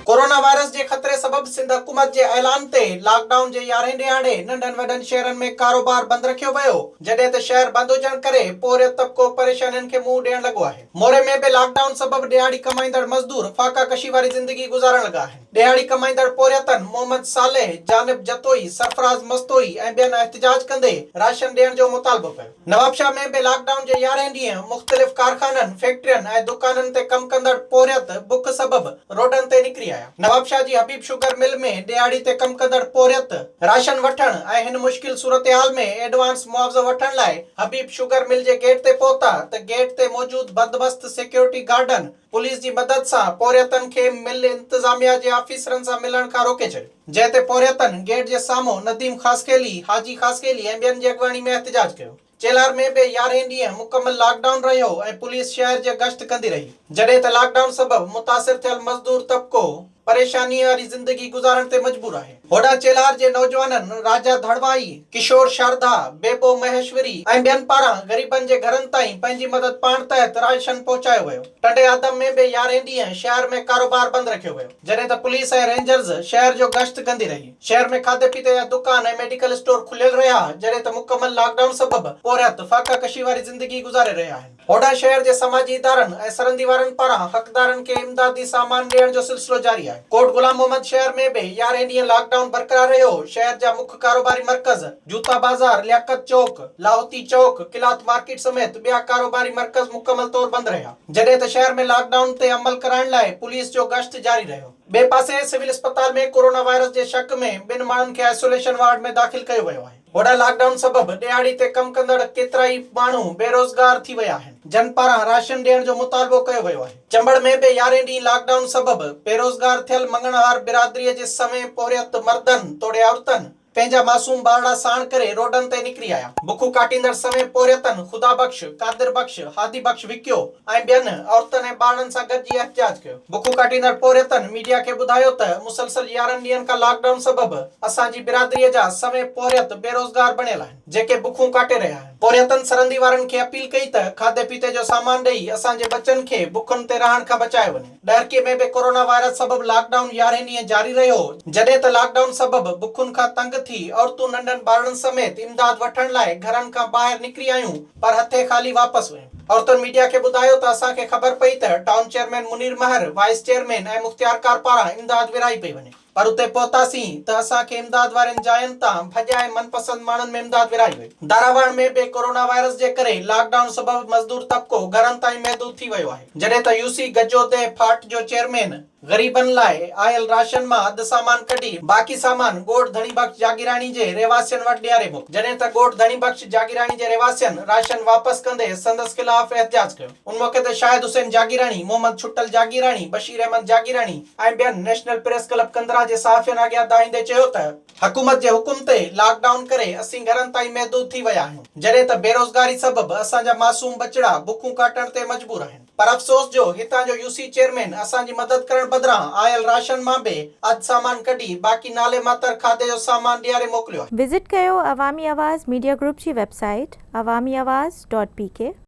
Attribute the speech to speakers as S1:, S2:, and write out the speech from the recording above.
S1: Corona virus के खतरे सबब सिंध हुकूमत के ऐलान ते लॉकडाउन के 11 ॾियारे नंढन वॾन शहरन में कारोबार बंद रखियो वियो, जॾहिं त शहर बंद हुजण करे पोरियो तबको परेशानियुनि खे मुंहुं ॾियण लॻो आहे। मोरे में भी लॉकडाउन सबब दिहाड़ी कमाईंदड़ मजदूर फाका कशी वारी जिंदगी गुजारण लगा आहिनि। दिहाड़ी कमाईंदड़ पोरियतन मोहम्मद सालेह, जानिब जतोई, सरफराज मस्तोई ऐं ॿियनि एहतजाज कंदे राशन ॾियण जो मुतालबो कयो। नवाबशाह में भी लॉकडाउन के 11 ॾींहं मुख़्तलिफ़ कारखाननि, फैक्ट्रियनि ऐं दुकाननि ते कम कंदड़ पोरियत बुख सबब रोडनि ते निकिरी आया। नवाबशाह जी हबीब शुगर मिल में दिहाड़ी ते कम कंदड़ पोरियत राशन वठण ऐं हिन मुश्किल सूरतहाल में एडवांस मुआवज़ो वठण लाइ हबीब शुगर मिल जे गेट ते पहुता त गेट ते मौजूद बंदोबस्त सिक्योरिटी गार्डन पुलिस जी मदद सां पोरियतन खे मिल इंतजामिया जे ऑफिसरन सां मिलण खां रोके छॾियो, जंहिं ते पोरियतन गेट जे साम्हूं नदीम खासकेली, हाजी खासकेली ऐं ॿियनि जी अॻवानी में एहतजाज कयो। चेलार में भी 11 ॾींहं मुकम्मल लॉकडाउन रहियो ऐं पुलिस शहर जे गश्त कंदी रही, जॾहिं त लॉकडाउन सबब मुतासिर थियल मजदूर तबको परेशानी वारी जिंदगी गुजारण ते मजबूर आहे। होॾा चेलार जे नौजवाननि राजा धड़वाई, किशोर शारदा, बेबो महेश्वरी ऐं ॿियनि पारां ग़रीबनि जे घरनि ताईं पंहिंजी मदद पाण तहत राशन पहुचायो वियो। टंडे आदम में भी 11 ॾींहं शहर में कारोबार बंद रखियो वियो, जॾहिं त पुलिस ऐं रेंजर्स शहर जो गश्त कंदी रही। शहर में खाधे पीते जा दुकान ऐं मेडिकल स्टोर खुलियल रहिया, जॾहिं त मुकम्मल लॉकडाउन सबब पोरियत फाका कशी वारी जिंदगी गुज़ारे रहिया आहिनि। होॾा शहर जे समाजी इदारनि ऐं सरहदी वारनि पारां हक़दारनि खे इमदादी सामान ॾियण जो सिलसिलो जारी आहे। कोट गुलाम मोहम्मद शहर में भी 11 ॾींहं लॉकडाउन बरक़रार रहियो। शहर जा मुख्य कारोबारी मरकज़ जूता बाज़ार, लियाकत चौक, लाहौती चौक, किलात मार्केट समेत ॿिया कारोबारी मरकज़ मुकम्मल तौर बंद रहिया, जॾहिं त शहर में लॉकडाउन ते अमल कराइण लाइ पुलिस जो गश्त जारी रहियो। ॿिए पासे सिविल अस्पताल में कोरोना वायरस जे शक में 2 माण्हुनि खे आइसोलेशन वार्ड में दाख़िल कयो वियो आहे। होॾा लॉकडाउन सबब दिहाड़ी ते कम कंदड़ केतिराई माण्हू बेरोज़गार थी विया आहिनि, जन पारां राशन ॾियण जो मुतालबो कयो वियो आहे। चंबड़ में भी 11 ॾींहं लॉकडाउन सबब बेरोज़गार थियल मंगणहार बिरादरीअ जे समें पोरियत मर्दनि तोड़े औरतनि पंहिंजा मासूम ॿारड़ा साण करे रोडनि ते निकिरी आया। बुखू काटींदड़ समें पोरियतन खुदा बख्श, कादिर बख्श, हादी बख्श विकियो ऐं ॿियनि औरतनि ऐं ॿारनि सां गॾिजी एहतजाज कयो। बुखू काटींदड़ पोरियतन मीडिया खे ॿुधायो त मुसलसल 11 ॾींहनि खां लॉकडाउन सबब असांजी बिरादरीअ जा समें पोरियत बेरोज़गार बणियल आहिनि, जेके बुखूं काटे रहिया आहिनि। पोरियतन सरहदी वारनि खे अपील कई त खाधे पीते जो सामान ॾेई असांजे बचनि खे बुखुनि ते रहण खां बचायो वञे। ॾहरके में भी कोरोना वायरस सबब लॉकडाउन 11 ॾींहं जारी रहियो, जॾहिं त लॉकडाउन सबब बुखुनि खां तंग थी औरतूं नंढनि ॿारनि समेत इमदाद वठण लाइ घरनि खां ॿाहिरि निकिरी आयूं, पर हथे खाली वापसि वयूं। औरतुनि मीडिया खे ॿुधायो त असांखे ख़बर पई त टाउन चेयरमैन मुनीर महर, वाइस चेयरमैन ऐं मुख्तियार कार पारां इमदाद विराई पई वञे, पर उते पहुतासीं त असांखे इमदाद वारनि जायुनि तां भॼाए मनपसंद माण्हुनि में इमदाद विराई वई। दारावाड़ में भी कोरोना वायरस जे करे लॉकडाउन सबब मजदूर तबको घरनि ताईं महदूद थी वियो आहे, जॾहिं त यूसी गजोदे फाट जो चेयरमैन गरीबनि लाइ आयल राशन मां अधु सामान कढी बाक़ी सामान ॻोठ धणी बख्श जागीराणी जे रहवासियनि वटि ॾियारे मोकिलियो, जॾहिं त ॻोठ धणी बख्श जागीराणी जे रहवासियनि राशन वापसि कंदे संदसि खिलाफ एहतजाज कयो। उन मौके ते शाहिद हुसैन जागीराणी, मोहम्मद छुट्टल जागीराणी, बशीर अहमद जागीराणी ऐं ॿियनि नेशनल प्रेस क्लब कंदरा जे सहाफ़ियनि अॻियां दाहींदे चयो त हुकूमत जे हुकुम ते लॉकडाउन करे असीं घरनि ताईं महदूद थी विया आहियूं, जॾहिं त बेरोज़गारी सबब असांजा मासूम बचड़ा बुखूं काटण ते मजबूर आहिनि। पर अफ़सोस जो हितां जो यूसी चेयरमैन असांजी मदद करण बदिरां आयल राशन मां भी अधु सामान कढी बाक़ी नाले मातर खाधे जो सामान ॾियारे मोकिलियो।
S2: विज़िट कयो अवामी आवाज़ मीडिया ग्रुप जी वेबसाइट awamiawaz.pk।